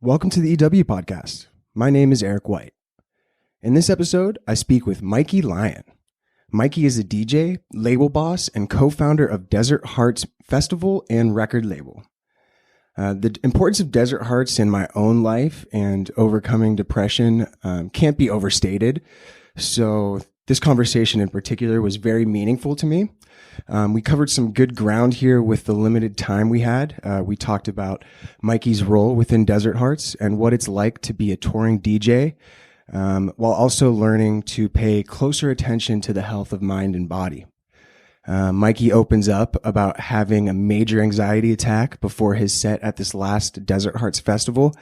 Welcome to the EW podcast. My name is Eric White. In this episode, I speak with Mikey Lion. Mikey is a DJ, label boss, and co-founder of Desert Hearts Festival and record label. The importance of Desert Hearts in my own life and overcoming depression can't be overstated. So this conversation in particular was very meaningful to me. We covered some good ground here with the limited time we had. We talked about Mikey's role within Desert Hearts and what it's like to be a touring DJ, while also learning to pay closer attention to the health of mind and body. Mikey opens up about having a major anxiety attack before his set at this last Desert Hearts festival,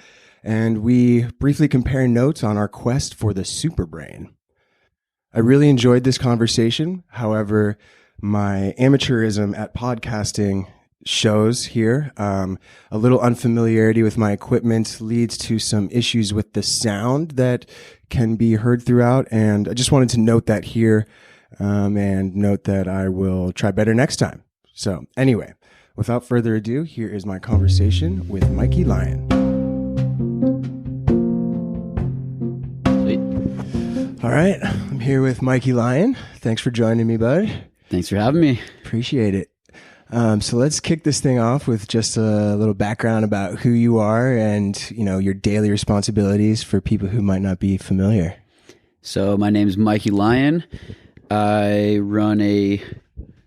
and we briefly compare notes on our quest for the super brain. I really enjoyed this conversation. However, my amateurism at podcasting shows here. A little unfamiliarity with my equipment leads to some issues with the sound that can be heard throughout. And I just wanted to note that here and note that I will try better next time. So anyway, without further ado, here is my conversation with Mikey Lion. Sweet. All right. I'm here with Mikey Lion. Thanks for joining me, bud. Thanks for having me. Appreciate it. So let's kick this thing off with just a little background about who you are and, your daily responsibilities for people who might not be familiar. So my name's Mikey Lion. I run a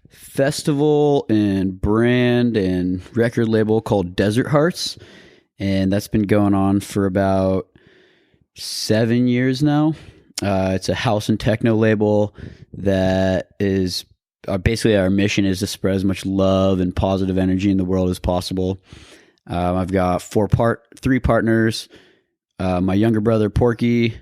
festival and brand and record label called Desert Hearts, and that's been going on for about 7 years now. It's a house and techno label that is basically our mission is to spread as much love and positive energy in the world as possible. I've got three partners, my younger brother, Porky,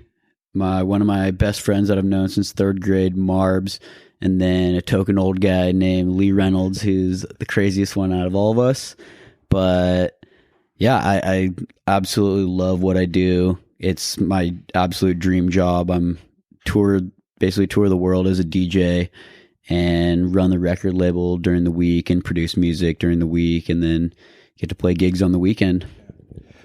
one of my best friends that I've known since third grade, Marbs, and then a token old guy named Lee Reynolds, who's the craziest one out of all of us. But yeah, I absolutely love what I do. It's my absolute dream job. I'm basically tour the world as a DJ and run the record label during the week and produce music during the week, and then get to play gigs on the weekend.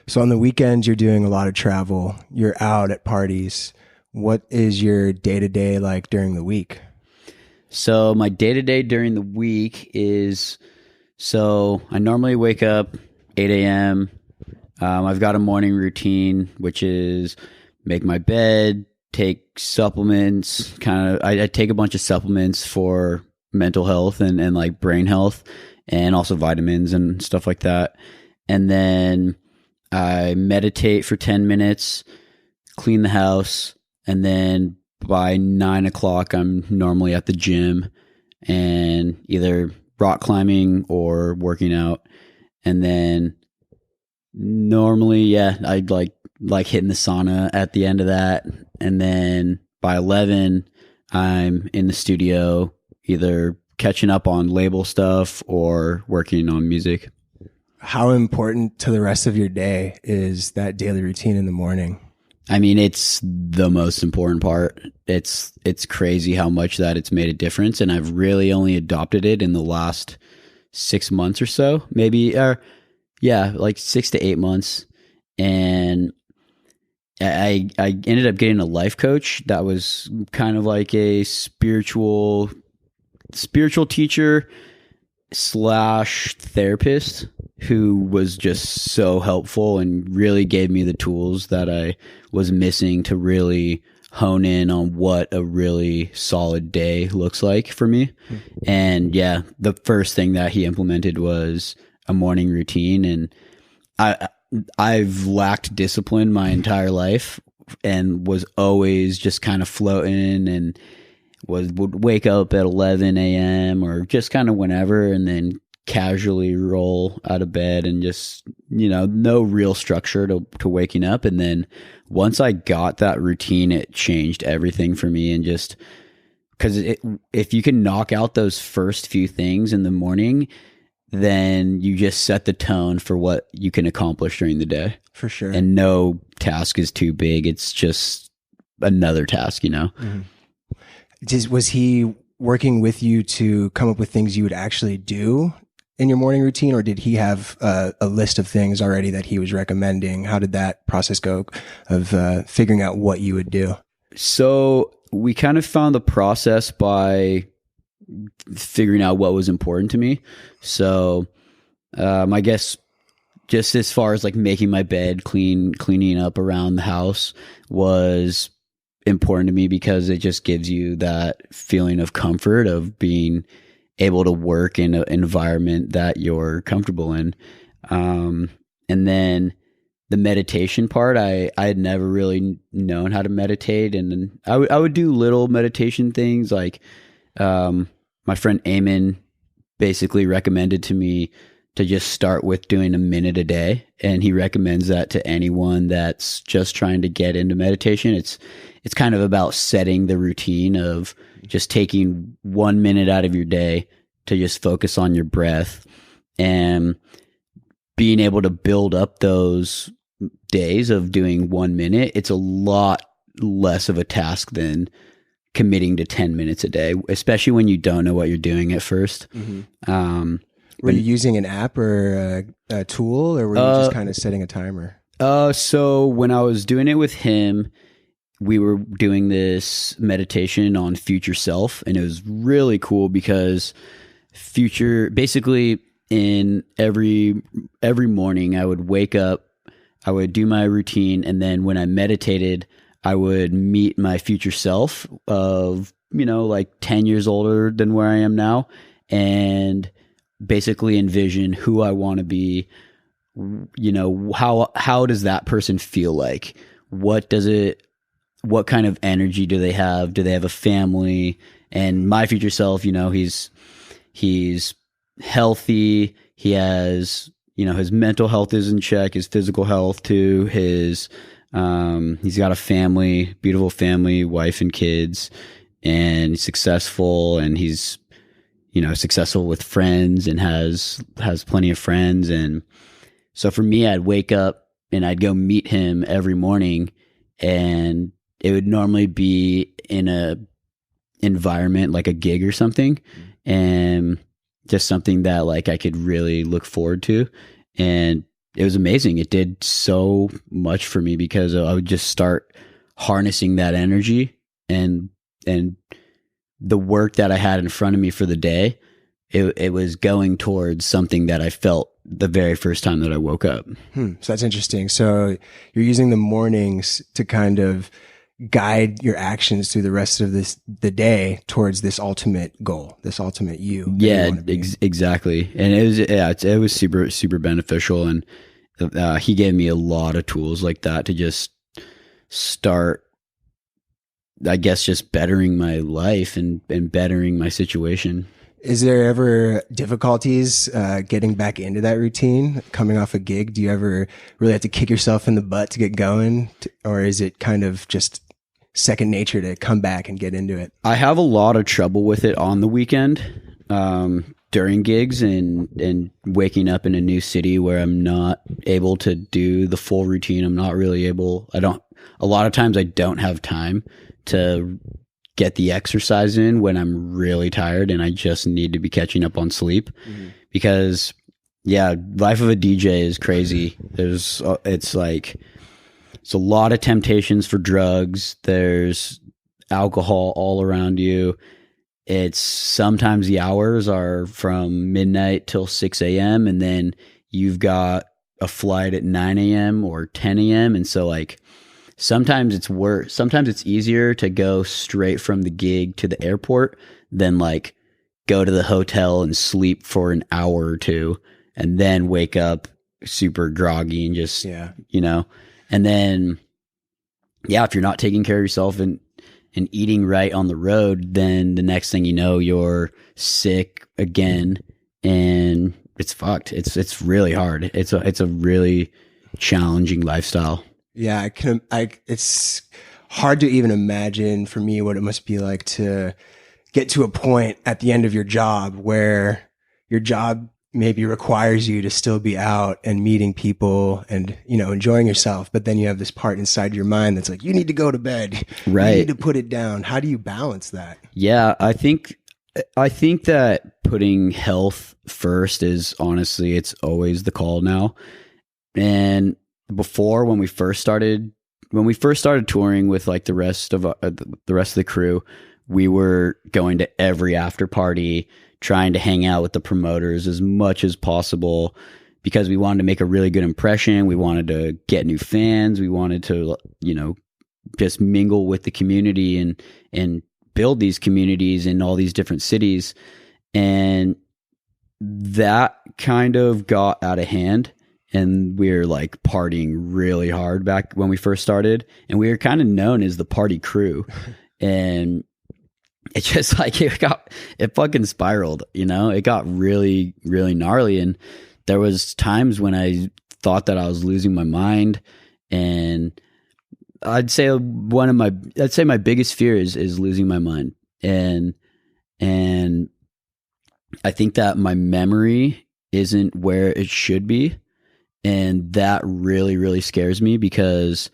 So on the weekends, you're doing a lot of travel. You're out at parties. What is your day-to-day like during the week? So my day-to-day during the week is, I normally wake up 8 a.m. I've got a morning routine, which is make my bed, take supplements, I take a bunch of supplements for mental health and like brain health, and also vitamins and stuff like that. And then I meditate for 10 minutes, clean the house, and then by 9 o'clock, I'm normally at the gym and either rock climbing or working out. And then normally, I'd like hitting the sauna at the end of that. And then by 11, I'm in the studio, either catching up on label stuff or working on music. How important to the rest of your day is that daily routine in the morning? I mean, it's the most important part. It's crazy how much that it's made a difference. And I've really only adopted it in the last 6 months or so, maybe, like 6 to 8 months. And I ended up getting a life coach that was kind of like a spiritual teacher / therapist who was just so helpful and really gave me the tools that I was missing to really hone in on what a really solid day looks like for me. And yeah, the first thing that he implemented was a morning routine, and I've lacked discipline my entire life and was always just kind of floating and would wake up at 11 a.m. or just kind of whenever, and then casually roll out of bed and just, no real structure to waking up. And then once I got that routine, it changed everything for me. And just because if you can knock out those first few things in the morning, then you just set the tone for what you can accomplish during the day. For sure. And no task is too big. It's just another task, Mm-hmm. Was he working with you to come up with things you would actually do in your morning routine, or did he have a list of things already that he was recommending? How did that process go of figuring out what you would do? So we kind of found the process by figuring out what was important to me. So I guess just as far as like making my bed, cleaning up around the house was important to me because it just gives you that feeling of comfort of being able to work in an environment that you're comfortable in. And then the meditation part, I had never really known how to meditate, and I would do little meditation things like my friend Eamon basically recommended to me to just start with doing a minute a day. And he recommends that to anyone that's just trying to get into meditation. It's kind of about setting the routine of just taking 1 minute out of your day to just focus on your breath and being able to build up those days of doing 1 minute. It's a lot less of a task than committing to 10 minutes a day, especially when you don't know what you're doing at first. Mm-hmm. Were you using an app or a tool, or were you just kind of setting a timer? So when I was doing it with him, we were doing this meditation on future self, and it was really cool because basically in every morning I would wake up, I would do my routine, and then when I meditated, I would meet my future self of, like 10 years older than where I am now, and basically envision who I want to be. How does that person feel like? What kind of energy do they have? Do they have a family? And my future self, he's healthy. He has, his mental health is in check, his physical health too. He's got a family, beautiful family, wife and kids, and he's successful, and he's, successful with friends and has plenty of friends. And so for me, I'd wake up and I'd go meet him every morning, and it would normally be in a environment like a gig or something, and just something that like I could really look forward to. And it was amazing. It did so much for me because I would just start harnessing that energy, and the work that I had in front of me for the day, it was going towards something that I felt the very first time that I woke up. So that's interesting. So you're using the mornings to kind of guide your actions through the rest of the day towards this ultimate goal, this ultimate you. Yeah, exactly. And it was super, super beneficial. And he gave me a lot of tools like that to just start, I guess, just bettering my life and bettering my situation. Is there ever difficulties getting back into that routine, coming off a gig? Do you ever really have to kick yourself in the butt to get going? Or is it kind of just second nature to come back and get into it? I have a lot of trouble with it on the weekend, during gigs and waking up in a new city where I'm not able to do the full routine. I'm not really able, a lot of times I don't have time to get the exercise in when I'm really tired and I just need to be catching up on sleep. Because life of a DJ is crazy. It's a lot of temptations for drugs. There's alcohol all around you. It's sometimes the hours are from midnight till 6 a.m. and then you've got a flight at 9 a.m. or 10 a.m. And so sometimes it's worse. Sometimes it's easier to go straight from the gig to the airport than go to the hotel and sleep for an hour or two and then wake up super groggy and just, and then, if you're not taking care of yourself and eating right on the road, then the next thing you know, you're sick again and it's fucked. It's really hard. It's a really challenging lifestyle. Yeah, it's hard to even imagine for me what it must be like to get to a point at the end of your job where your job maybe requires you to still be out and meeting people and, enjoying yourself. But then you have this part inside your mind that's like, you need to go to bed. Right. You need to put it down. How do you balance that? Yeah, I think I think that putting health first is honestly, it's always the call now. And before, when we first started touring with like the rest of the crew, we were going to every after party, trying to hang out with the promoters as much as possible because we wanted to make a really good impression. We wanted to get new fans. We wanted to, just mingle with the community and build these communities in all these different cities. And that kind of got out of hand. And we were like partying really hard back when we first started. And we were kind of known as the party crew. And it just like, it fucking spiraled, it got really, really gnarly. And there was times when I thought that I was losing my mind. And I'd say my biggest fear is losing my mind. And I think that my memory isn't where it should be. And that really, really scares me because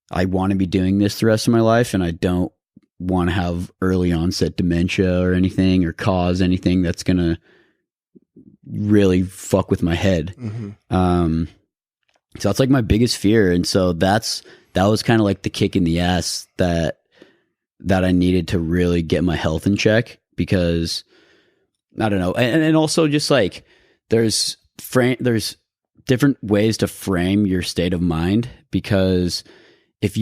I want to be doing this the rest of my life. And I don't want to have early onset dementia or anything or cause anything that's going to really fuck with my head. Mm-hmm. So that's like my biggest fear. And so that was kind of like the kick in the ass that I needed to really get my health in check because I don't know. And also just like there's different ways to frame your state of mind because if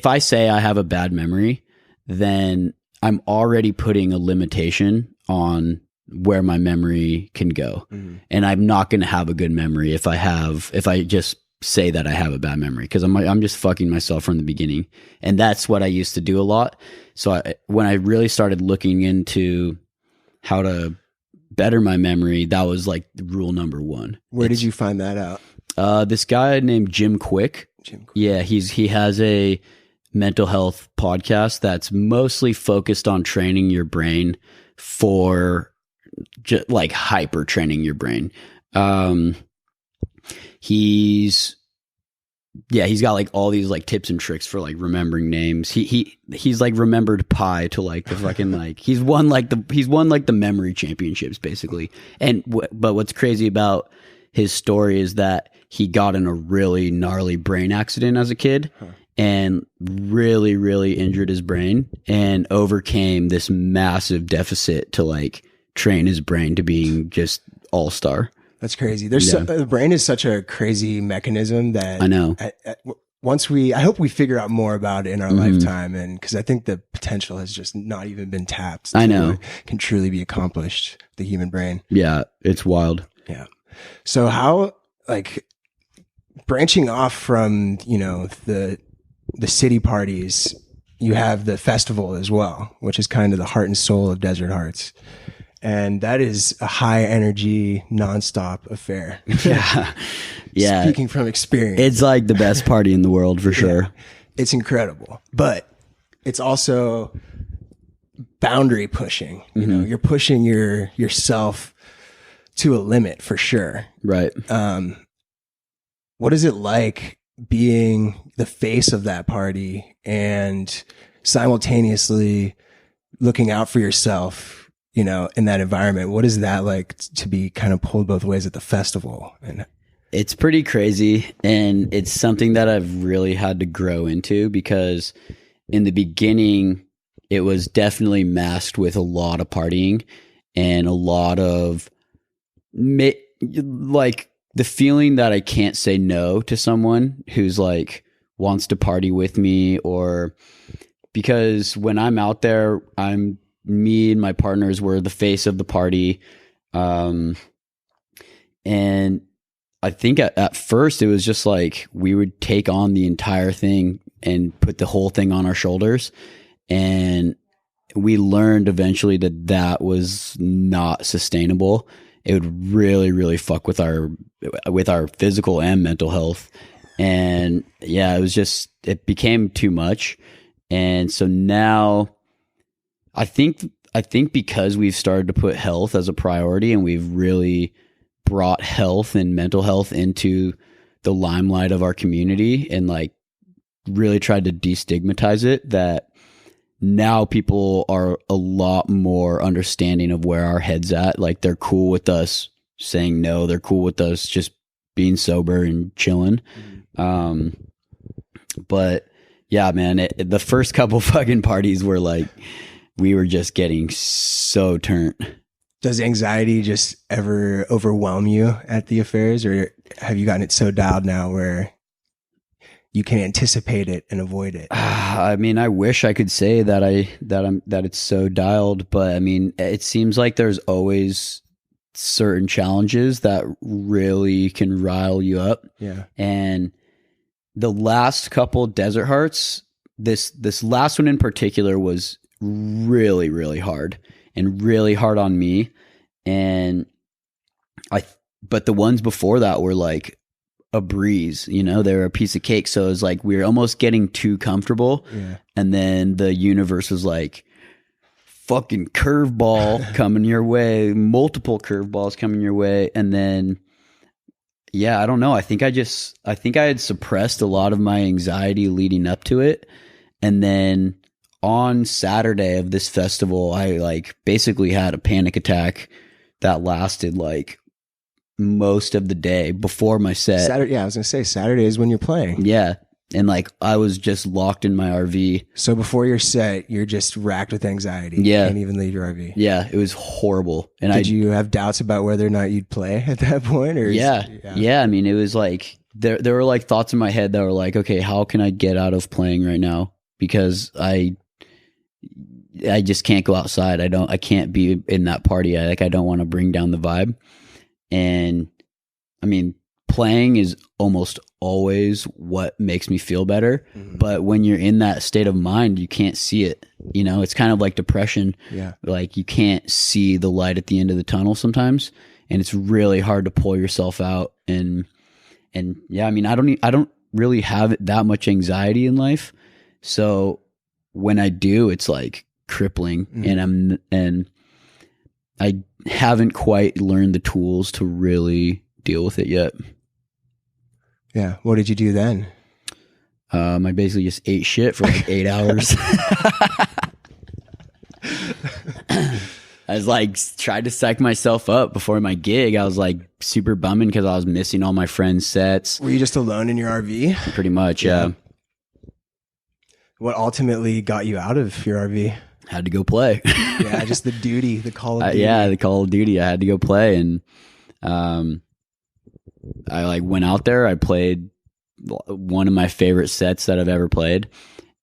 I say I have a bad memory, then I'm already putting a limitation on where my memory can go. Mm-hmm. And I'm not going to have a good memory if I just say that I have a bad memory because I'm just fucking myself from the beginning. And that's what I used to do a lot. So when I really started looking into how to better my memory, that was like rule number one. Where did you find that out? This guy named Jim Quick. Yeah, he has a mental health podcast that's mostly focused on training your brain for just like hyper training your brain. He's got like all these like tips and tricks for like remembering names. He's like remembered pi to like the fucking like he's won like the memory championships basically. And but what's crazy about his story is that he got in a really gnarly brain accident as a kid and really, really injured his brain and overcame this massive deficit to like train his brain to being just all-star. That's crazy. The brain is such a crazy mechanism that I know. I hope we figure out more about it in our lifetime, and because I think the potential has just not even been tapped. I know what can truly be accomplished. The human brain. Yeah, it's wild. Yeah. So how like branching off from the city parties, you have the festival as well, which is kind of the heart and soul of Desert Hearts. And that is a high energy, nonstop affair. Yeah. Yeah. Speaking from experience. It's like the best party in the world for sure. Yeah. It's incredible. But it's also boundary pushing. You're pushing yourself to a limit for sure. Right. What is it like being the face of that party and simultaneously looking out for yourself, in that environment? What is that like to be kind of pulled both ways at the festival? And it's pretty crazy. And it's something that I've really had to grow into because in the beginning, it was definitely masked with a lot of partying and a lot of like the feeling that I can't say no to someone who's like wants to party with me, or because when I'm out there, me and my partners were the face of the party. And I think at first it was just like we would take on the entire thing and put the whole thing on our shoulders. And we learned eventually that was not sustainable. It would really, really fuck with our physical and mental health. And yeah, it became too much. And so now I think because we've started to put health as a priority and we've really brought health and mental health into the limelight of our community and like really tried to destigmatize it, that now people are a lot more understanding of where our head's at. Like they're cool with us saying no. They're cool with us just being sober and chilling. But yeah, man, the first couple fucking parties were like, we were just getting so turnt. Does anxiety just ever overwhelm you at the affairs, or have you gotten it so dialed now where you can anticipate it and avoid it? I mean, I wish I could say that it's so dialed, but I mean, it seems like there's always certain challenges that really can rile you up. Yeah. And the last couple Desert Hearts, this last one in particular was really, really hard and really hard on me. And but the ones before that were like a breeze, you know, they were a piece of cake. So it was like, we were almost getting too comfortable. Yeah. And then the universe was like, fucking curveball coming your way, multiple curveballs coming your way. And then, yeah, I don't know. I think I had suppressed a lot of my anxiety leading up to it. And then on Saturday of this festival, I like basically had a panic attack that lasted like most of the day before my set. Saturday, I was gonna say Saturday is when you're playing. Yeah. And like I was just locked in my RV. So before your set, you're just racked with anxiety. Yeah. You can't even leave your RV. Yeah, it was horrible. And did you have doubts about whether or not you'd play at that point? Or yeah. I mean, it was like there were like thoughts in my head that were like, okay, how can I get out of playing right now? Because I just can't go outside. I can't be in that party. I don't want to bring down the vibe. And I mean, playing is almost always what makes me feel better. Mm-hmm. But when you're in that state of mind, you can't see it. You know, it's kind of like depression. Yeah. Like you can't see the light at the end of the tunnel sometimes. And it's really hard to pull yourself out. And yeah, I mean, I don't really have that much anxiety in life. So when I do, it's like crippling. Mm-hmm. And I haven't quite learned the tools to really deal with it yet. Yeah. What did you do then? I basically just ate shit for like 8 hours. I was like, tried to psych myself up before my gig. I was like super bumming because I was missing all my friends' sets. Were you just alone in your RV? Pretty much, yeah. What ultimately got you out of your RV? Had to go play. Yeah, just the duty, the call of duty. Yeah, the call of duty. I had to go play, and I like went out there. I played one of my favorite sets that I've ever played,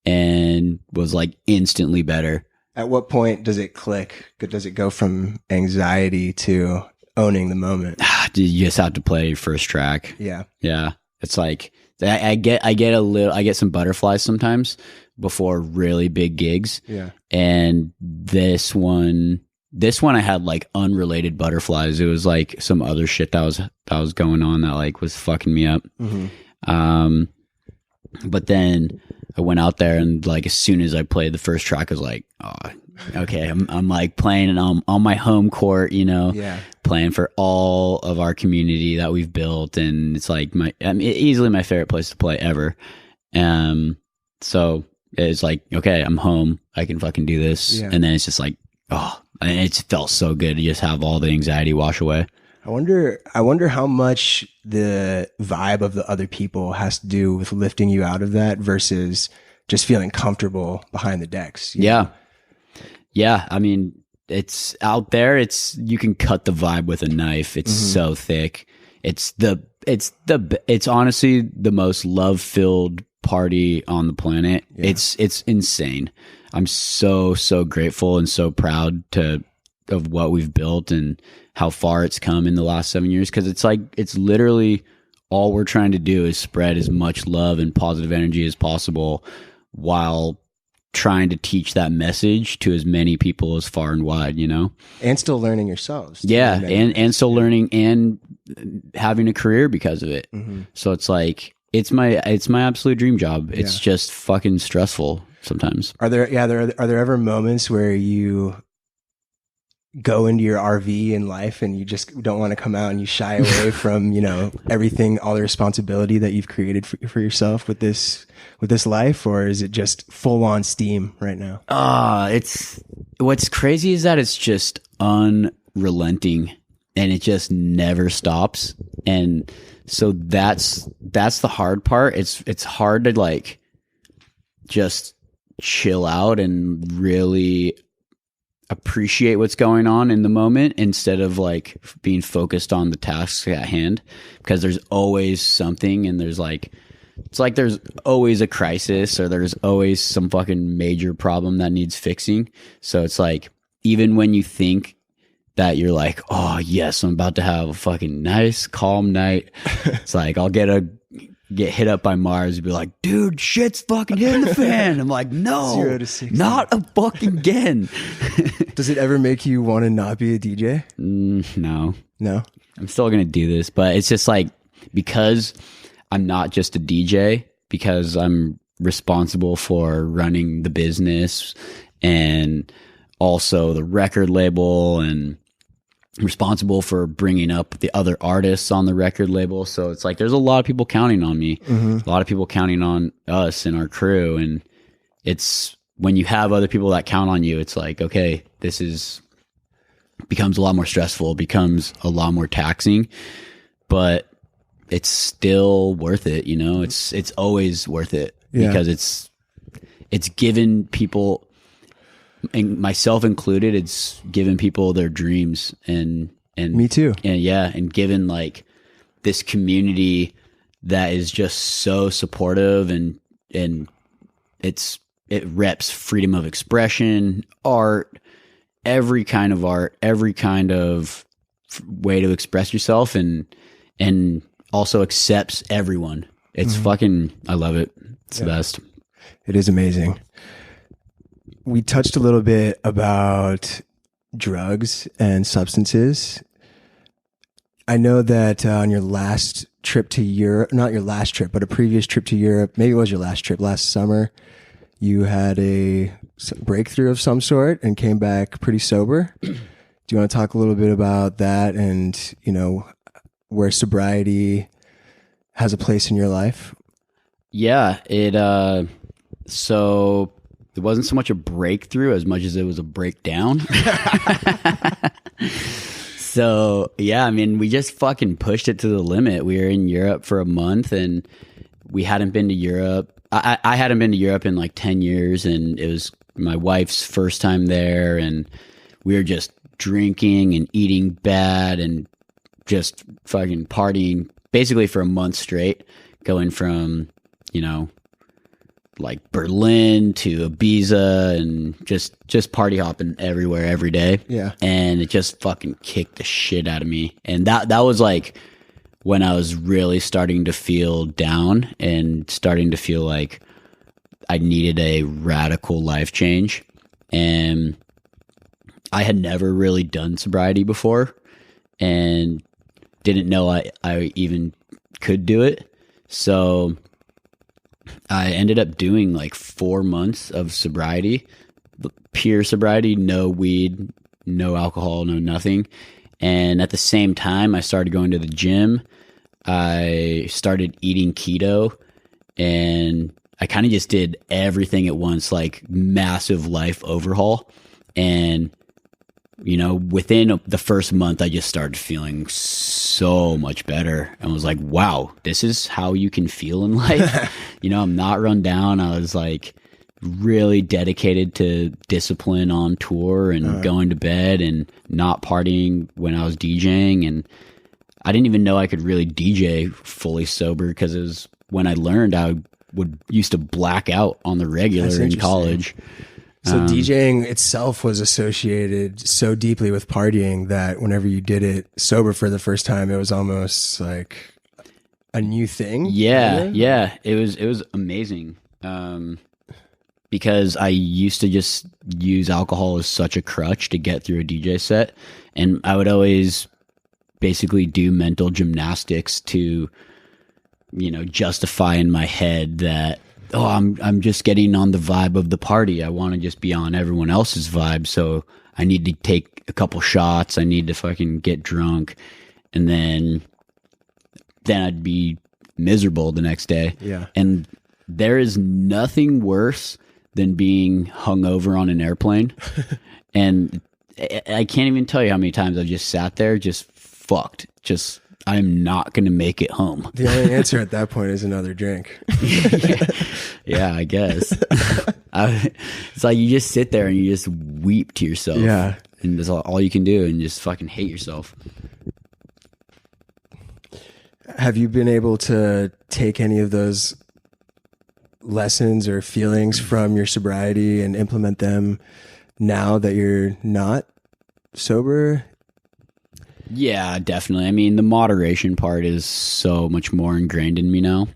and was like instantly better. At what point does it click? Does it go from anxiety to owning the moment? You just have to play your first track. Yeah, yeah. It's like I get some butterflies sometimes before really big gigs. Yeah, and this one I had like unrelated butterflies. It was like some other shit that was going on that like was fucking me up. Mm-hmm. But then I went out there and like as soon as I played the first track, I was like, oh, okay, I'm like playing and I'm on my home court, you know, playing for all of our community that we've built, and it's like easily my favorite place to play ever. So it's like, okay, I'm home, I can fucking do this, and then it's just like, oh, and it felt so good to just have all the anxiety wash away. I wonder how much the vibe of the other people has to do with lifting you out of that versus just feeling comfortable behind the decks. Yeah. Know? Yeah. I mean, it's out there. You can cut the vibe with a knife. It's so thick. It's honestly the most love-filled party on the planet. Yeah. It's insane. I'm so grateful and so proud of what we've built and how far it's come in the last 7 years. Cause it's literally all we're trying to do is spread as much love and positive energy as possible while trying to teach that message to as many people as far and wide, you know? And still learning yourselves. Yeah. And still learning and having a career because of it. Mm-hmm. So it's like, it's my absolute dream job. It's just fucking stressful sometimes. Are there ever moments where you go into your RV in life and you just don't want to come out and you shy away from, everything, all the responsibility that you've created for yourself with this life? Or is it just full on steam right now? What's crazy is that it's just unrelenting and it just never stops. And so that's the hard part. It's hard to like just chill out and really appreciate what's going on in the moment instead of like being focused on the tasks at hand, because there's always something, and there's always a crisis, or there's always some fucking major problem that needs fixing. So it's like, even when you think that you're like, oh yes, I'm about to have a fucking nice calm night, it's like I'll get hit up by Mars and be like, dude, shit's fucking hitting the fan. I'm like, no, 0 to 60. not a fucking again. Does it ever make you want to not be a DJ? No. I'm still going to do this, but it's just like, because I'm not just a DJ, because I'm responsible for running the business and also the record label, and responsible for bringing up the other artists on the record label. So it's like, there's a lot of people counting on me, a lot of people counting on us and our crew. And it's, when you have other people that count on you, it's like, okay, becomes a lot more stressful, becomes a lot more taxing, but it's still worth it. It's always worth it, because it's given people, and myself included, it's given people their dreams, and me too. And given like this community that is just so supportive, and it reps freedom of expression, art, every kind of way to express yourself, and also accepts everyone. It's fucking, I love it. It's the best. It is amazing. We touched a little bit about drugs and substances. I know that on your last trip to Europe, not your last trip, but a previous trip to Europe, maybe it was your last trip last summer, you had a breakthrough of some sort and came back pretty sober. Do you want to talk a little bit about that, and, where sobriety has a place in your life? Yeah, so it wasn't so much a breakthrough as much as it was a breakdown. So, yeah, I mean, we just fucking pushed it to the limit. We were in Europe for a month, and we hadn't been to Europe. I hadn't been to Europe in like 10 years, and it was my wife's first time there, and we were just drinking and eating bad and just fucking partying basically for a month straight, going from, like Berlin to Ibiza, and just party hopping everywhere every day. Yeah. And it just fucking kicked the shit out of me. And that was like when I was really starting to feel down and starting to feel like I needed a radical life change. And I had never really done sobriety before, and didn't know I even could do it. So I ended up doing like 4 months of sobriety, pure sobriety, no weed, no alcohol, no nothing. And at the same time, I started going to the gym. I started eating keto, and I kind of just did everything at once, like massive life overhaul. And within the first month, I just started feeling so much better, and was like, wow, this is how you can feel in life. I'm not run down. I was like really dedicated to discipline on tour, and going to bed and not partying when I was DJing. And I didn't even know I could really DJ fully sober, because it was when I learned I used to black out on the regular in college. So DJing itself was associated so deeply with partying that whenever you did it sober for the first time, it was almost like a new thing. Yeah. It was amazing. Because I used to just use alcohol as such a crutch to get through a DJ set. And I would always basically do mental gymnastics to, justify in my head that oh, I'm just getting on the vibe of the party. I want to just be on everyone else's vibe. So I need to take a couple shots. I need to fucking get drunk. And then I'd be miserable the next day. Yeah. And there is nothing worse than being hungover on an airplane. And I can't even tell you how many times I've just sat there, just fucked. Just, I'm not going to make it home. The only answer at that point is another drink. Yeah, I guess. It's like you just sit there and you just weep to yourself. Yeah. And that's all you can do, and just fucking hate yourself. Have you been able to take any of those lessons or feelings from your sobriety and implement them now that you're not sober? Yeah, definitely. I mean, the moderation part is so much more ingrained in me now.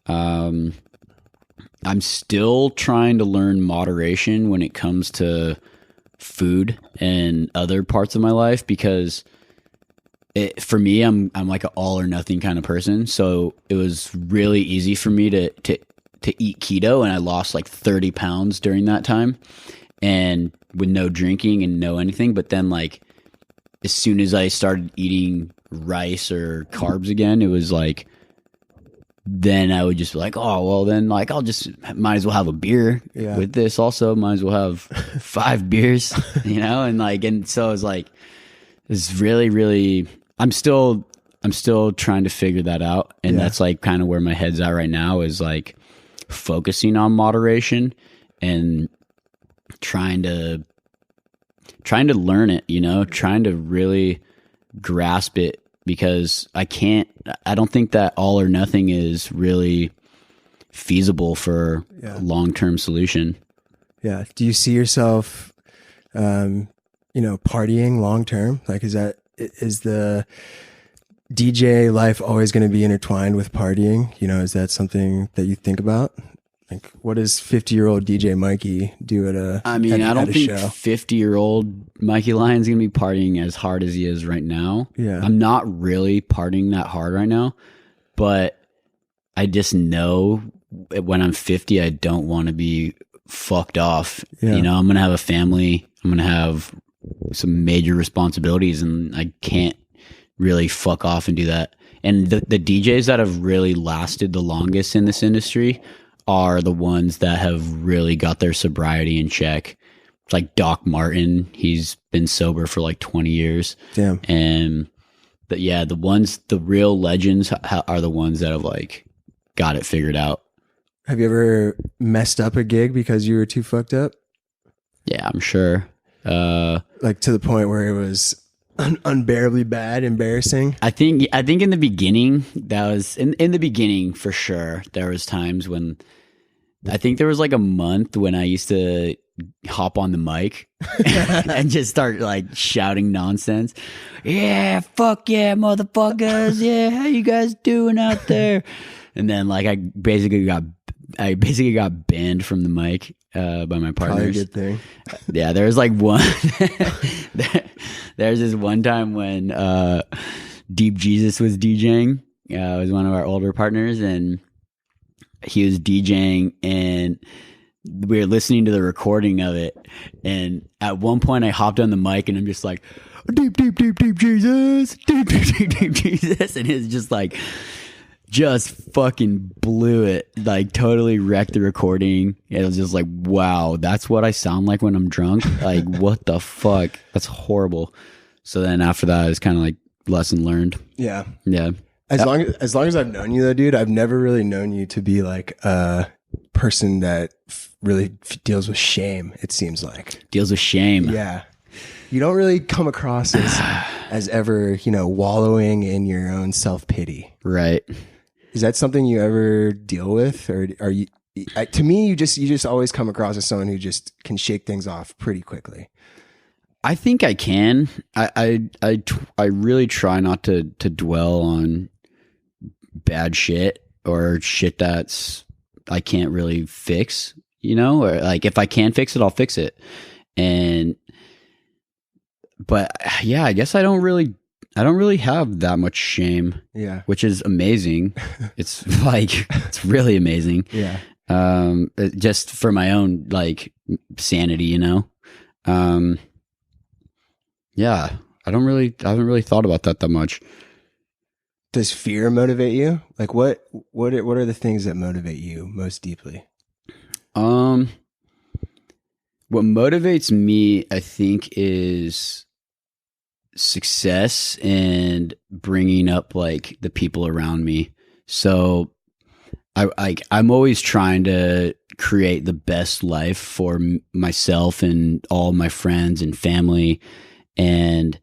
I'm still trying to learn moderation when it comes to food and other parts of my life, because for me, I'm like an all or nothing kind of person. So it was really easy for me to eat keto, and I lost like 30 pounds during that time, and with no drinking and no anything. But then, like, as soon as I started eating rice or carbs again, it was like, then I would just be like, oh, well, then, like, I'll just might as well have a beer with this. Also, might as well have 5 beers, and like, and so it's like, it's really, really, I'm still trying to figure that out. And that's like kind of where my head's at right now, is like focusing on moderation and trying to learn it, trying to really grasp it, because I don't think that all or nothing is really feasible for a long-term solution. Yeah. Do you see yourself, partying long-term? Like, is the DJ life always going to be intertwined with partying? Is that something that you think about? Like, what does 50-year-old DJ Mikey do at a I don't think show? 50-year-old Mikey Lion's going to be partying as hard as he is right now. Yeah. I'm not really partying that hard right now, but I just know when I'm 50, I don't want to be fucked off. Yeah. I'm going to have a family. I'm going to have some major responsibilities, and I can't really fuck off and do that. And the DJs that have really lasted the longest in this industry are the ones that have really got their sobriety in check. It's like Doc Martin. He's been sober for like 20 years. Damn. And the real legends are the ones that have like got it figured out. Have you ever messed up a gig because you were too fucked up? Yeah, I'm sure. Like to the point where it was unbearably bad, embarrassing? I think in the beginning, that was in the beginning for sure. There was times when I think there was like a month when I used to hop on the mic and just start like shouting nonsense. Yeah, fuck yeah, motherfuckers. Yeah, how you guys doing out there? And then like I basically got banned from the mic by my partners. Probably a good thing. Yeah, there was like one. There's this one time when Deep Jesus was DJing. It was one of our older partners, and he was DJing, and we were listening to the recording of it. And at one point, I hopped on the mic, and I'm just like, "Deep Jesus, deep Jesus," and it's just like, just fucking blew it, like totally wrecked the recording. It was just like, wow, that's what I sound like when I'm drunk. Like, what the fuck? That's horrible. So then after that, it's kind of like lesson learned. Yeah. Yeah. As long as I've known you though, dude, I've never really known you to be like a person that really deals with shame. It seems like Deals with shame. Yeah. You don't really come across as ever, wallowing in your own self-pity. Right. Is that something you ever deal with, or are you? To me, you just always come across as someone who just can shake things off pretty quickly. I think I can. I really try not to dwell on bad shit or shit that's I can't really fix. Or like if I can fix it, I'll fix it. But yeah, I guess I don't really have that much shame. Yeah. Which is amazing. It's like, it's really amazing. Yeah. just for my own like sanity, you know? Yeah, I haven't really thought about that much. Does fear motivate you? Like what are the things that motivate you most deeply? What motivates me, I think, is success and bringing up like the people around me. So I'm always trying to create the best life for myself and all my friends and family. And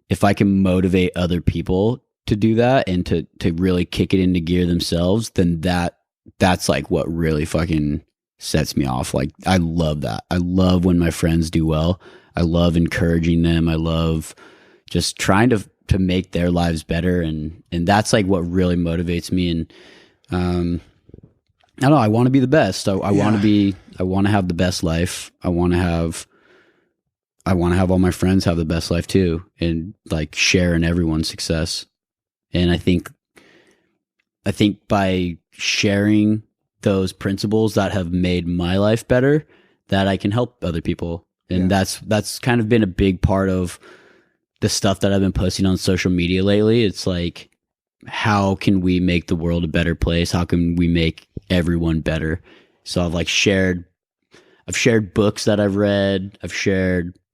if I can motivate other people to do that and to really kick it into gear themselves, then that's like what really fucking sets me off. Like, I love that. I love when my friends do well. I love encouraging them. I love just trying to make their lives better. And that's like what really motivates me. And, I don't know. I want to be the best. I want to have the best life. I want to have all my friends have the best life too, and like share in everyone's success. And I think by sharing those principles that have made my life better, that I can help other people. And that's kind of been a big part of the stuff that I've been posting on social media lately. It's like, how can we make the world a better place? How can we make everyone better? So I've shared books that I've read.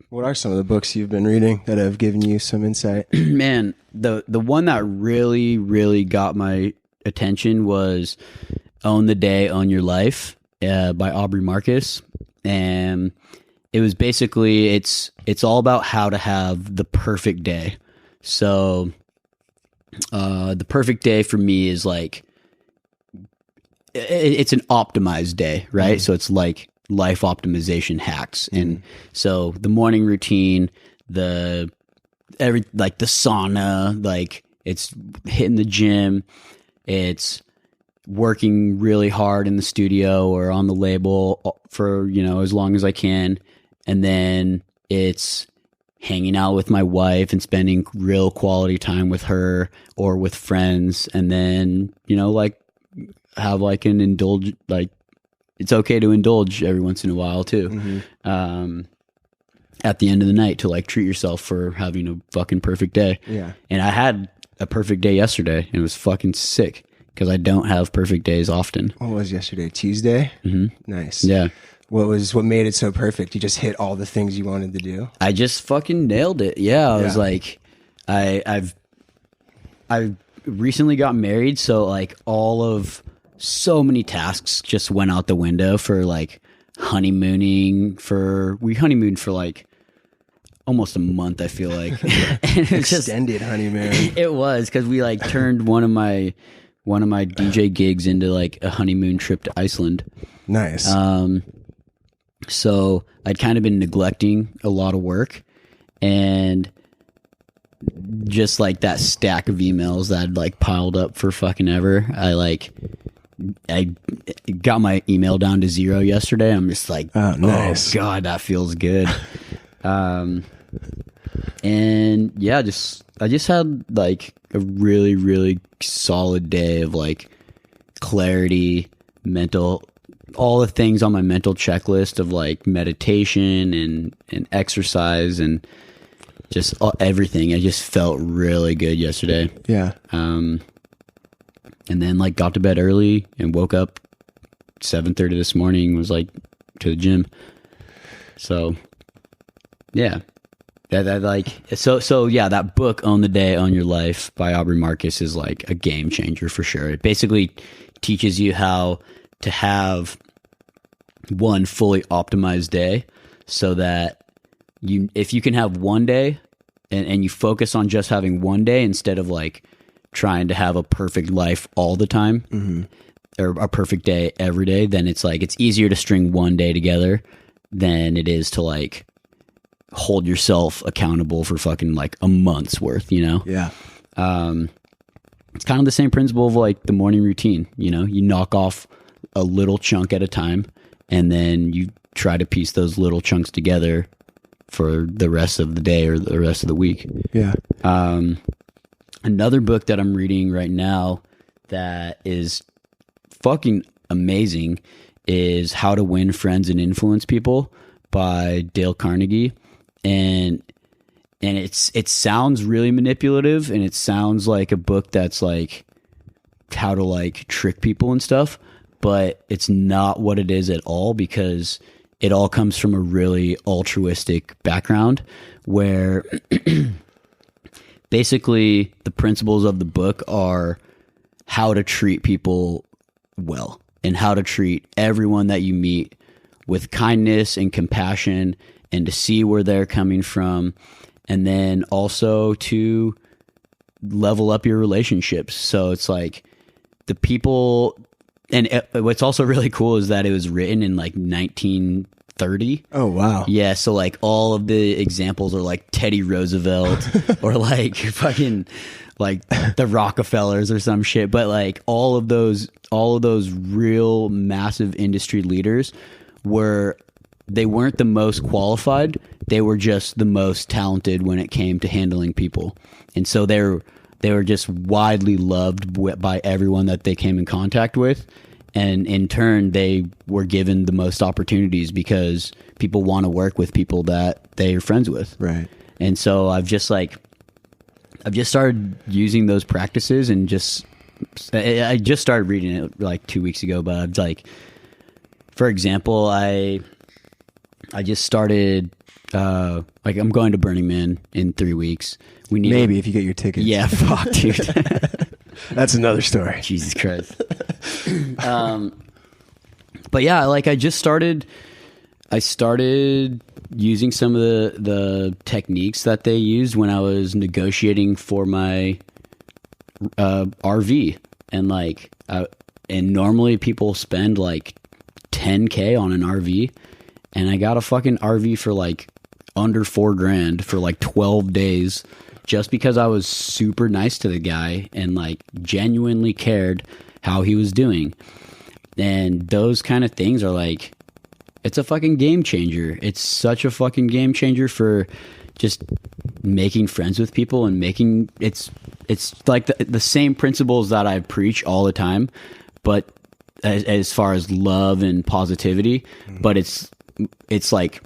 What are some of the books you've been reading that have given you some insight? Man, the one that really, really got my attention was Own the Day, Own Your Life by Aubrey Marcus. And it was basically, it's all about how to have the perfect day. So the perfect day for me is like, it's an optimized day, right? So it's like life optimization hacks. And so the morning routine, the sauna, like it's hitting the gym, it's working really hard in the studio or on the label for, as long as I can. And then it's hanging out with my wife and spending real quality time with her or with friends. And then, have like an indulge, like it's okay to indulge every once in a while too. At the end of the night to like treat yourself for having a fucking perfect day. Yeah. And I had a perfect day yesterday and it was fucking sick because I don't have perfect days often. What was yesterday? Tuesday? Nice. Yeah. What made it so perfect? You just hit all the things you wanted to do? I just fucking nailed it. Yeah. I was like, I've recently got married. So like so many tasks just went out the window for like honeymooning. We honeymooned for like almost a month, I feel like. And extended honeymoon. It was because we like turned one of my DJ gigs into like a honeymoon trip to Iceland. Nice. So I'd kind of been neglecting a lot of work, and just like that stack of emails that I'd like piled up for fucking ever. I got my email down to 0 yesterday. I'm just like, oh, nice. Oh God, that feels good. And yeah, I just had like a really, really solid day of like clarity, all the things on my mental checklist of like meditation and exercise and just everything. I just felt really good yesterday. Yeah. And then like got to bed early and woke up 7:30 this morning, was like to the gym. So yeah, so yeah, that book Own the Day, Own Your Life by Aubrey Marcus is like a game changer for sure. It basically teaches you how to have one fully optimized day so that if you can have one day and you focus on just having one day instead of like trying to have a perfect life all the time or a perfect day every day, then it's like, it's easier to string one day together than it is to like hold yourself accountable for fucking like a month's worth, Yeah. It's kind of the same principle of like the morning routine, you knock off a little chunk at a time and then you try to piece those little chunks together for the rest of the day or the rest of the week. Yeah. Another book that I'm reading right now that is fucking amazing is How to Win Friends and Influence People by Dale Carnegie. And it sounds really manipulative, and it sounds like a book that's like how to like trick people and stuff, but it's not what it is at all, because it all comes from a really altruistic background where basically the principles of the book are how to treat people well and how to treat everyone that you meet with kindness and compassion, and to see where they're coming from, and then also to level up your relationships. So it's like the people, and what's also really cool is that it was written in like 1930. Oh, wow. Yeah, so like all of the examples are like Teddy Roosevelt or like fucking like the Rockefellers or some shit, but like all of those real massive industry leaders they weren't the most qualified, they were just the most talented when it came to handling people. And so they were just widely loved by everyone that they came in contact with. And in turn, they were given the most opportunities because people want to work with people that they are friends with. Right. And so I've just started using those practices, and I just started reading it like 2 weeks ago, but I've like, for example, I just started, like I'm going to Burning Man in 3 weeks. Maybe if you get your tickets. Yeah, fuck, dude. That's another story. Jesus Christ. But yeah, like I started using some of the techniques that they used when I was negotiating for my RV, and like and normally people spend like $10K on an RV, and I got a fucking RV for like under $4,000 for like 12 days, just because I was super nice to the guy and like genuinely cared how he was doing. And those kind of things are like, it's a fucking game changer. It's such a fucking game changer for just making friends with people, and it's like the same principles that I preach all the time, but as far as love and positivity, but it's like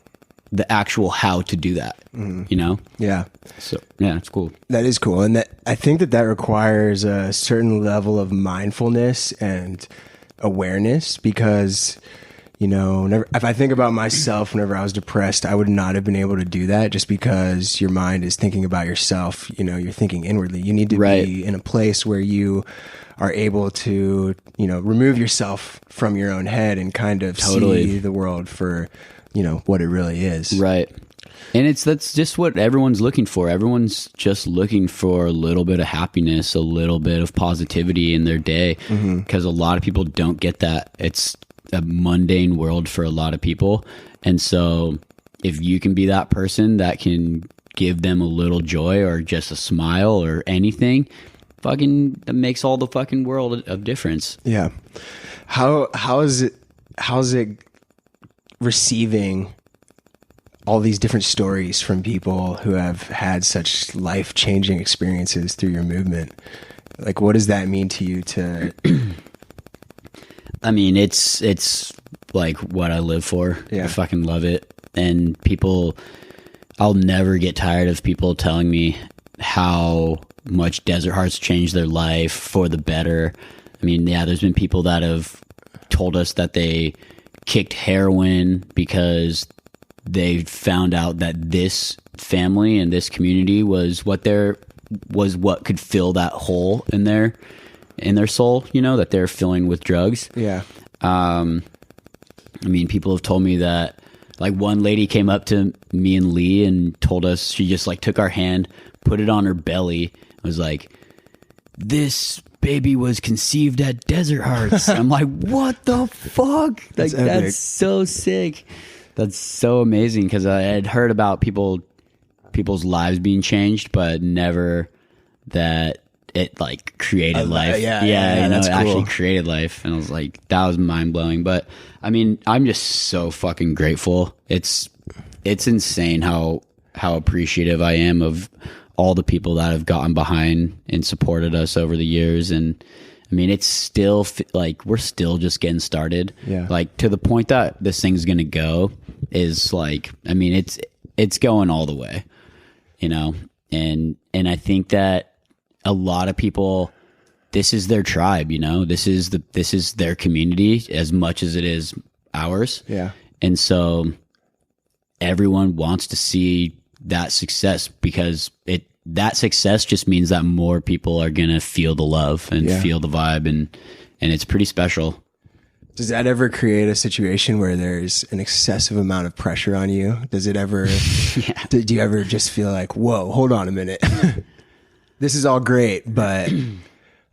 the actual how to do that, you know? Yeah. So yeah, it's cool. That is cool. And I think that requires a certain level of mindfulness and awareness, because, you know, if I think about myself, whenever I was depressed, I would not have been able to do that, just because your mind is thinking about yourself. You know, you're thinking inwardly. You need to be in a place where you are able to, you know, remove yourself from your own head and kind of see the world for, you know, what it really is. Right. And that's just what everyone's looking for. Everyone's just looking for a little bit of happiness, a little bit of positivity in their day, because a lot of people don't get that. It's a mundane world for a lot of people. And so if you can be that person that can give them a little joy or just a smile or anything, fucking, that makes all the fucking world of difference. Yeah. How's it receiving all these different stories from people who have had such life-changing experiences through your movement? Like, what does that mean to you I mean, it's like what I live for. Yeah. I fucking love it. And I'll never get tired of people telling me how much Desert Hearts changed their life for the better. I mean, yeah, there's been people that have told us that they kicked heroin because they found out that this family and this community was what could fill that hole in their soul, you know, that they're filling with drugs. Yeah. I mean, people have told me that, like, one lady came up to me and Lee and told us, she just like took our hand, put it on her belly, was like, "This baby was conceived at Desert Hearts." I'm like, what the fuck? Like, that's so sick. That's so amazing, because I had heard about people's lives being changed, but never that it like created life. Yeah, you know, that's it cool. actually created life. And I was like, that was mind blowing. But I mean, I'm just so fucking grateful. It's insane how appreciative I am of all the people that have gotten behind and supported us over the years. And I mean, it's still like we're still just getting started. Yeah. Like to the point that this thing's going to go is like, I mean, it's going all the way, you know? And I think that a lot of people, this is their tribe, you know, this is their community as much as it is ours. Yeah. And so everyone wants to see that success because that success just means that more people are going to feel the love and feel the vibe. And it's pretty special. Does that ever create a situation where there's an excessive amount of pressure on you? Does it ever, do you ever just feel like, whoa, hold on a minute. This is all great, but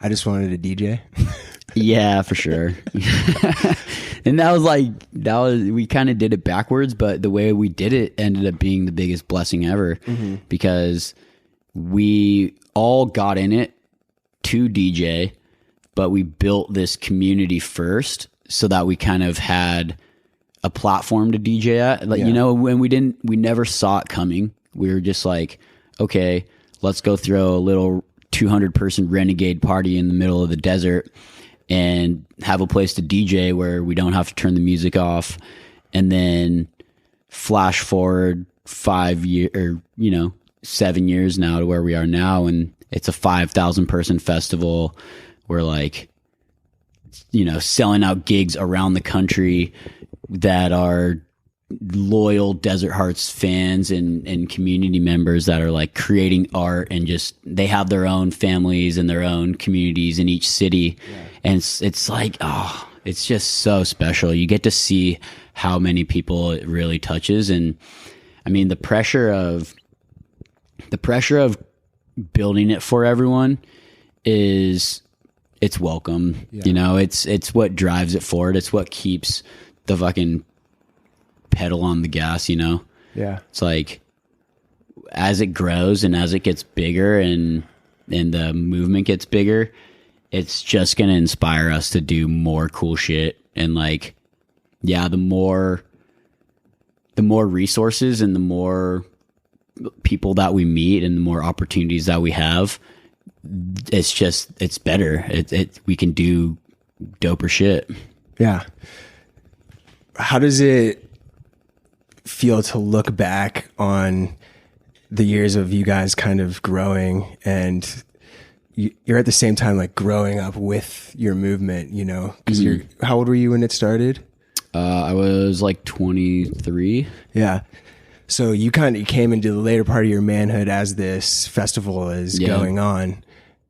I just wanted a DJ. Yeah, for sure. And we kind of did it backwards, but the way we did it ended up being the biggest blessing ever because we all got in it to DJ, but we built this community first so that we kind of had a platform to DJ at. Like, you know, when we never saw it coming. We were just like, okay, let's go throw a little 200-person renegade party in the middle of the desert and have a place to DJ where we don't have to turn the music off. And then flash forward 5 years or, 7 years now to where we are now. And it's a 5,000 person festival. We're like, selling out gigs around the country that are loyal Desert Hearts fans and community members that are like creating art and just, they have their own families and their own communities in each city. Yeah. And it's like, it's just so special. You get to see how many people it really touches. And I mean, the pressure of building it for everyone it's welcome. Yeah. It's what drives it forward. It's what keeps the fucking pedal on the gas, Yeah. It's like as it grows and as it gets bigger and the movement gets bigger, it's just going to inspire us to do more cool shit. And like, yeah, the more resources and the more people that we meet and the more opportunities that we have, it's better. We can do doper shit. Yeah. How does it feel to look back on the years of you guys kind of growing and you're at the same time like growing up with your movement, because how old were you when it started? I was like 23. Yeah. So you kind of came into the later part of your manhood as this festival is going on.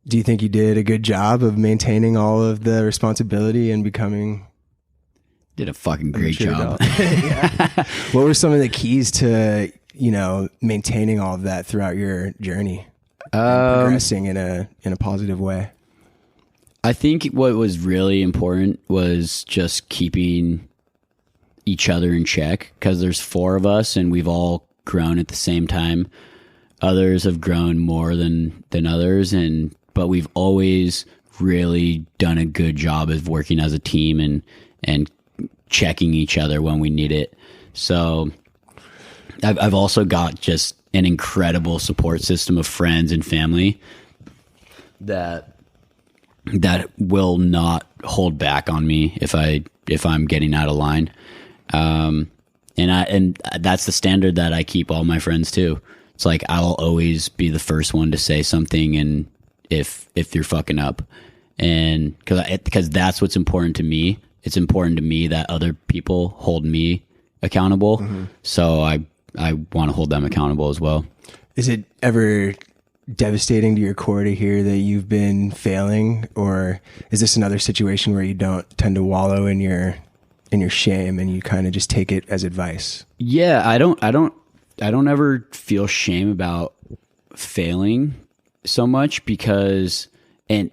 Do you think you did a good job of maintaining all of the responsibility and becoming? Did a fucking great job. What were some of the keys to, maintaining all of that throughout your journey? Progressing in a positive way. I think what was really important was just keeping each other in check because there's 4 of us and we've all grown at the same time. Others have grown more than others, but we've always really done a good job of working as a team and checking each other when we need it. So I've also got just an incredible support system of friends and family that will not hold back on me if I'm getting out of line. And that's the standard that I keep all my friends to. It's like, I'll always be the first one to say something. And if you're fucking up, and cause that's what's important to me. It's important to me that other people hold me accountable. Mm-hmm. So I want to hold them accountable as well. Is it ever devastating to your core to hear that you've been failing, or is this another situation where you don't tend to wallow in your shame and you kind of just take it as advice? Yeah, I don't ever feel shame about failing so much because, and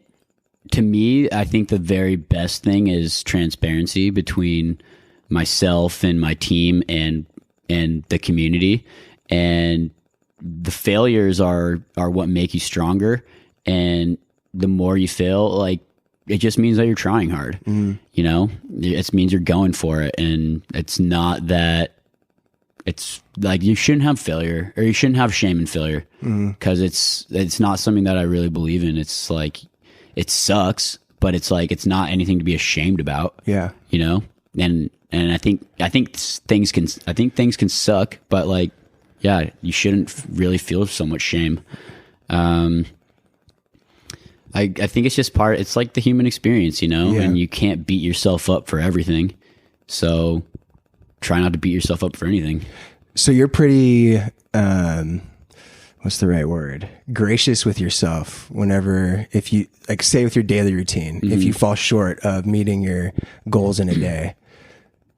to me, I think the very best thing is transparency between myself and my team and the community. And the failures are what make you stronger. And the more you fail, like, it just means that you're trying hard. Mm-hmm. It means you're going for it. And it's not that it's like, you shouldn't have failure or you shouldn't have shame in failure because it's not something that I really believe in. It's like, it sucks, but it's like, it's not anything to be ashamed about. Yeah. You know? And I think things can suck, but like, yeah, you shouldn't really feel so much shame. I think it's just it's like the human experience, you know, and you can't beat yourself up for everything. So try not to beat yourself up for anything. So you're pretty, what's the right word? Gracious with yourself whenever, if you, like, say with your daily routine, if you fall short of meeting your goals in a day,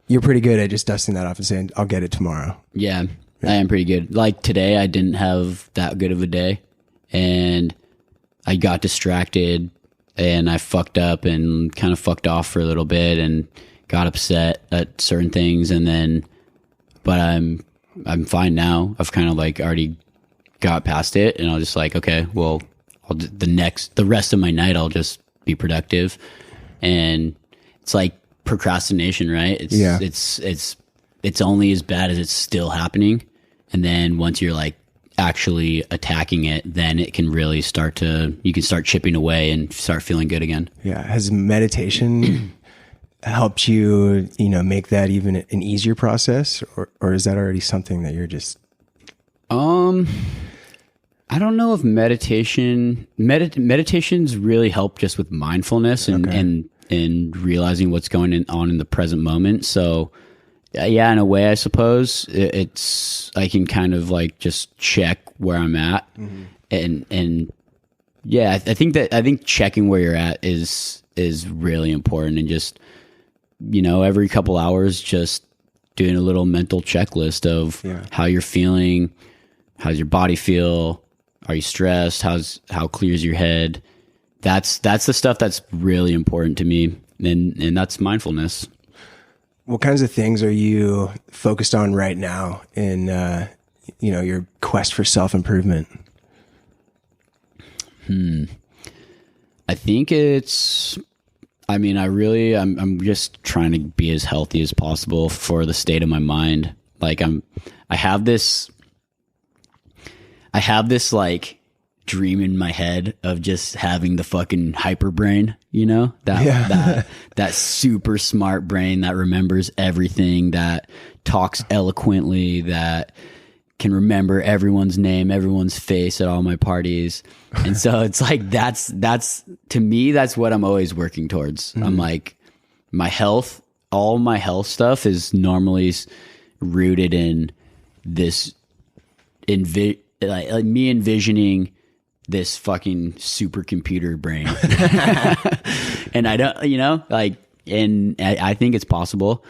you're pretty good at just dusting that off and saying, I'll get it tomorrow. Yeah, I am pretty good. Like today, I didn't have that good of a day, and I got distracted, and I fucked up and kind of fucked off for a little bit and got upset at certain things, and then, but I'm fine now. I've kind of like already got past it, and I was just like, okay, well, the rest of my night, I'll just be productive. And it's like procrastination, right? It's only as bad as it's still happening. And then once you're like actually attacking it, then it can really you can start chipping away and start feeling good again. Yeah. Has meditation helped you, make that even an easier process, or is that already something that you're just, I don't know if meditation's really helped just with mindfulness and realizing what's going on in the present moment. So yeah, in a way, I suppose I can kind of like just check where I'm at, and yeah, I think checking where you're at is really important, and just, every couple hours, just doing a little mental checklist of how you're feeling, how's your body feel, are you stressed, how clear is your head. That's the stuff that's really important to me, and that's mindfulness. What kinds of things are you focused on right now in, your quest for self-improvement? I think I'm just trying to be as healthy as possible for the state of my mind. Like I have this like dream in my head of just having the fucking hyper brain, that super smart brain that remembers everything, that talks eloquently, that can remember everyone's name, everyone's face at all my parties. And so it's like, that's to me, that's what I'm always working towards. I'm like, all my health stuff is normally rooted in this, like me envisioning this fucking supercomputer brain. And I don't, and I think it's possible.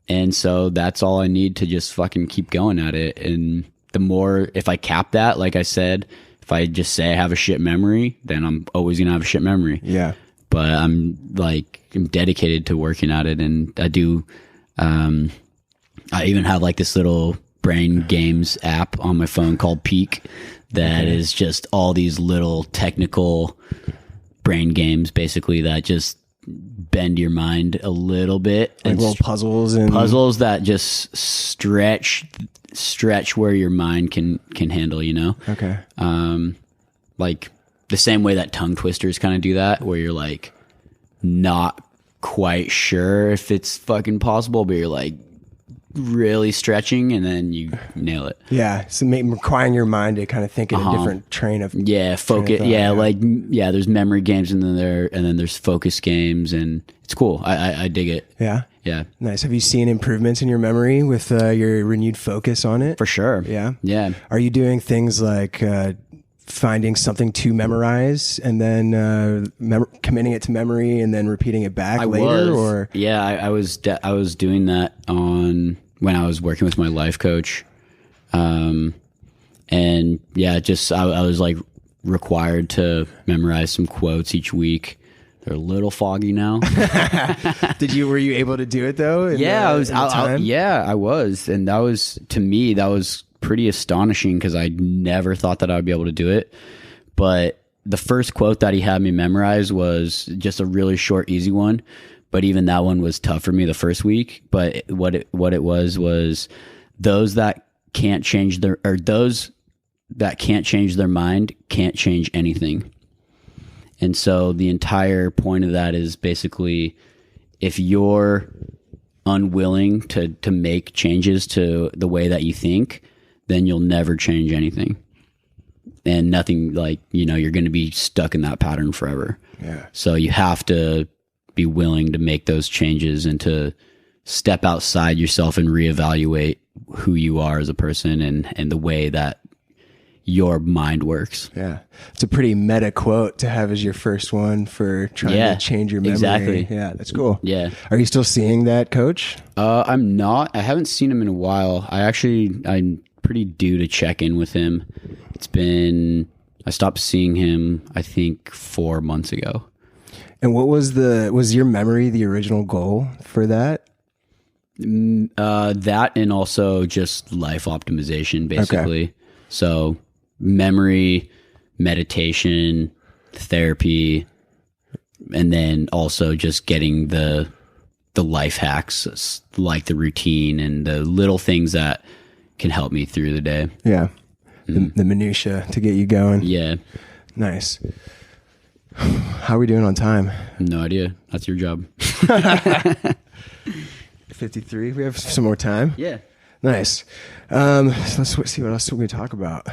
And so that's all I need to just fucking keep going at it. And the more, if I cap that, like I said, if I just say I have a shit memory, then I'm always going to have a shit memory. Yeah. But I'm dedicated to working at it. And I do, I even have like this little brain games app on my phone called Peak that is just all these little technical brain games, basically, that just bend your mind a little bit. Like little puzzles that just stretch where your mind can handle, Okay. Like the same way that tongue twisters kind of do that, where you're like not quite sure if it's fucking possible, but you're like really stretching, and then you nail it. Yeah. So requiring your mind to kind of think in a different train of focus. There's memory games, and then there's focus games, and it's cool. I dig it. Yeah. Yeah. Nice. Have you seen improvements in your memory with your renewed focus on it? For sure. Yeah. Yeah. Are you doing things like finding something to memorize and then committing it to memory and then repeating it back later? Or I was doing that when I was working with my life coach, and I was like required to memorize some quotes each week. They're a little foggy now. Were you able to do it though? I was. I was, and to me that was pretty astonishing, because I never thought that I would be able to do it. But the first quote that he had me memorize was just a really short, easy one. But even that one was tough for me the first week. But what it was those that can't change those that can't change their mind can't change anything. And so the entire point of that is basically, if you're unwilling to make changes to the way that you think, then you'll never change anything. And nothing, like, you know, you're going to be stuck in that pattern forever. Yeah. So you have to be willing to make those changes and to step outside yourself and reevaluate who you are as a person and the way that your mind works. Yeah. It's a pretty meta quote to have as your first one for trying to change your memory. Exactly. Yeah, that's cool. Yeah. Are you still seeing that coach? I'm not. I haven't seen him in a while. I'm pretty due to check in with him. I stopped seeing him, I think, 4 months ago. And what was your memory the original goal for that? That and also just life optimization, basically. Okay. So memory, meditation, therapy, and then also just getting the life hacks, like the routine and the little things that can help me through the day. Yeah. The minutia to get you going. Yeah. Nice. How are we doing on time? No idea. That's your job. 53. We have some more time. Yeah. Nice. So let's see what else we can talk about.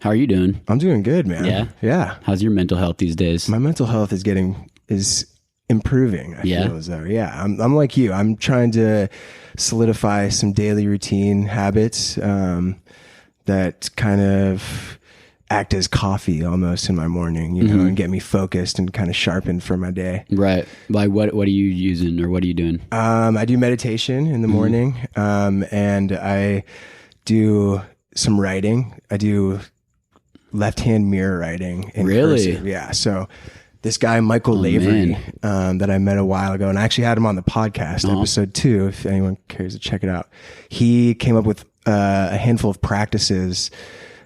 How are you doing? I'm doing good, man. Yeah? Yeah. How's your mental health these days? My mental health is improving. I feel as though, yeah, I'm like you. I'm trying to solidify some daily routine habits that kind of act as coffee almost in my morning, you know, and get me focused and kind of sharpened for my day. Right. Like what are you using or what are you doing? I do meditation in the morning, and I do some writing. I do left-hand mirror writing in cursive. Yeah. So this guy, Michael Lavery, that I met a while ago, and I actually had him on the podcast, episode 2, if anyone cares to check it out. He came up with a handful of practices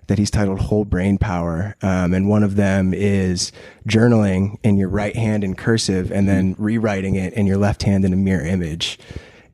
that he's titled Whole Brain Power. And one of them is journaling in your right hand in cursive and then rewriting it in your left hand in a mirror image.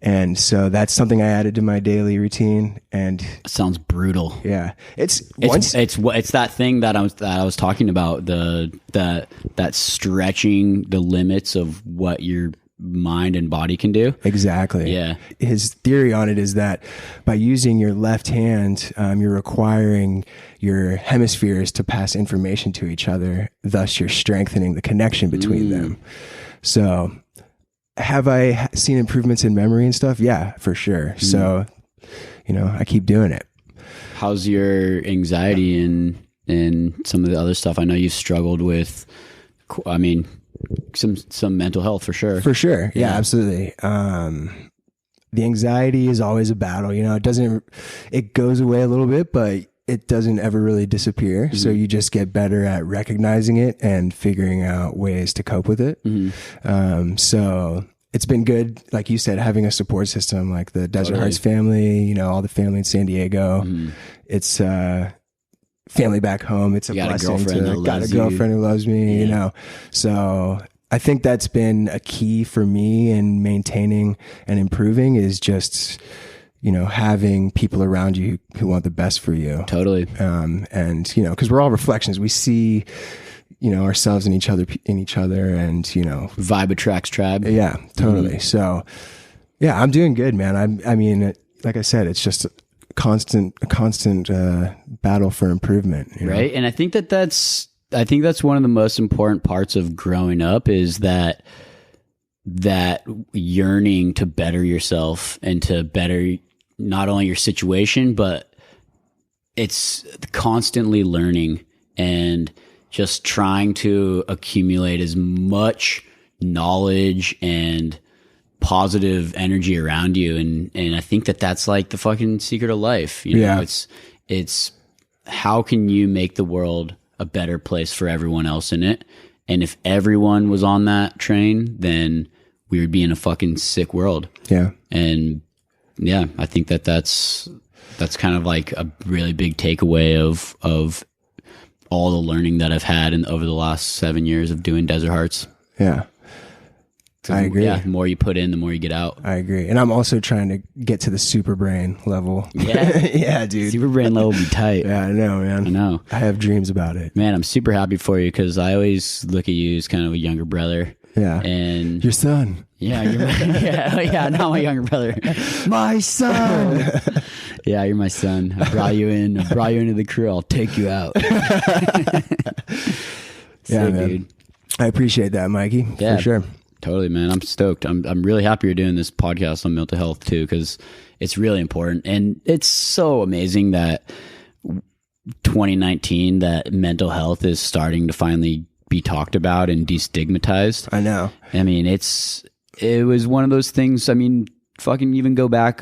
And so that's something I added to my daily routine. And It sounds brutal. yeah, it's that thing that I was talking about, that stretching the limits of what your mind and body can do. Exactly. Yeah. His theory on it is that by using your left hand, you're requiring your hemispheres to pass information to each other. Thus, you're strengthening the connection between them. So, have I seen improvements in memory and stuff? Yeah, for sure. So, you know, I keep doing it. How's your anxiety and some of the other stuff? I know you've struggled with, I mean, some mental health for sure. For sure. Yeah, absolutely. The anxiety is always a battle, you know, it goes away a little bit, but it doesn't ever really disappear. So you just get better at recognizing it and figuring out ways to cope with it. So it's been good, like you said, having a support system like the Desert Hearts family, you know, all the family in San Diego. It's family back home. It's a blessing to got a girlfriend who loves me, you know. So I think that's been a key for me in maintaining and improving is just, you know, having people around you who want the best for you. Totally. And, you know, because we're all reflections. We see, you know, ourselves in each other, and, you know. Vibe attracts tribe. Yeah, totally. So, yeah, I'm doing good, man. I mean, like I said, it's just a constant battle for improvement. You know? Right. And I think that's one of the most important parts of growing up is that yearning to better yourself and to better not only your situation, but it's constantly learning and just trying to accumulate as much knowledge and positive energy around you. And I think that's like the fucking secret of life. You know, it's how can you make the world a better place for everyone else in it? And if everyone was on that train, then we would be in a fucking sick world. Yeah. And yeah, I think that's kind of like a really big takeaway of all the learning that I've had over the last 7 years of doing Desert Hearts. Yeah. I agree. Yeah, the more you put in, the more you get out. I agree. And I'm also trying to get to the super brain level. Yeah. Yeah, dude. Super brain level would be tight. Yeah, I know, man. I know. I have dreams about it. Man, I'm super happy for you because I always look at you as kind of a younger brother. Yeah. And your son. Yeah, you're yeah, not my younger brother. My son. Yeah, you're my son. I brought you into the crew. I'll take you out. Yeah, man. Dude. I appreciate that, Mikey. Yeah, for sure. Totally, man. I'm stoked. I'm really happy you're doing this podcast on mental health too, because it's really important. And it's so amazing that 2019, that mental health is starting to finally be talked about and destigmatized. I know. I mean, it was one of those things. I mean, fucking even go back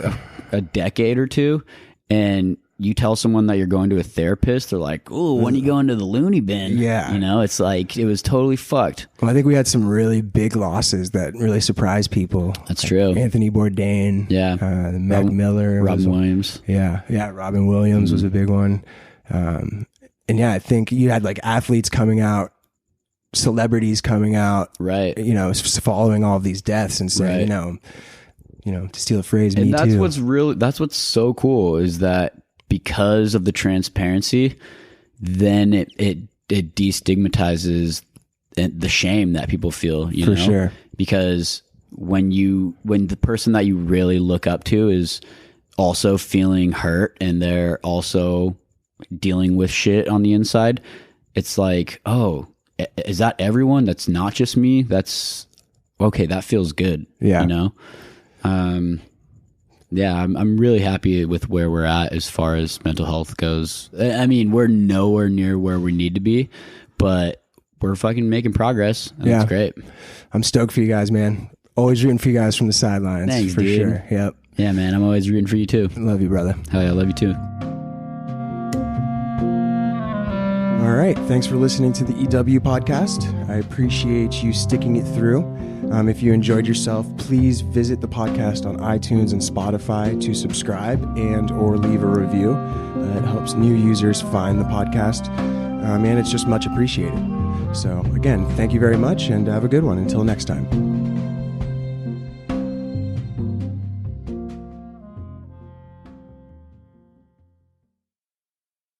a decade or two and you tell someone that you're going to a therapist, they're like, "Ooh, when are you going to the loony bin?" Yeah. You know, it's like, it was totally fucked. Well, I think we had some really big losses that really surprised people. That's true. Anthony Bourdain. Yeah. Mac Miller. Robin Williams. Yeah. Yeah. Robin Williams was a big one. And yeah, I think you had like athletes coming out, celebrities coming out, right? You know, following all of these deaths and saying, right. you know, to steal a phrase, and me that's too. That's what's so cool is that because of the transparency, then it destigmatizes the shame that people feel, you know? Sure. Because when the person that you really look up to is also feeling hurt and they're also dealing with shit on the inside, it's like, oh, is that everyone? That's not just me. That's okay. That feels good. Yeah. You know? Yeah, I'm really happy with where we're at as far as mental health goes. I mean, we're nowhere near where we need to be, but we're fucking making progress. And That's great. I'm stoked for you guys, man. Always rooting for you guys from the sidelines. Thanks, for dude. Sure. Yep. Yeah, man. I'm always rooting for you too. Love you, brother. Hell yeah, I love you too. All right. Thanks for listening to the EW podcast. I appreciate you sticking it through. If you enjoyed yourself, please visit the podcast on iTunes and Spotify to subscribe and or leave a review. It helps new users find the podcast, and it's just much appreciated. So again, thank you very much and have a good one. Until next time.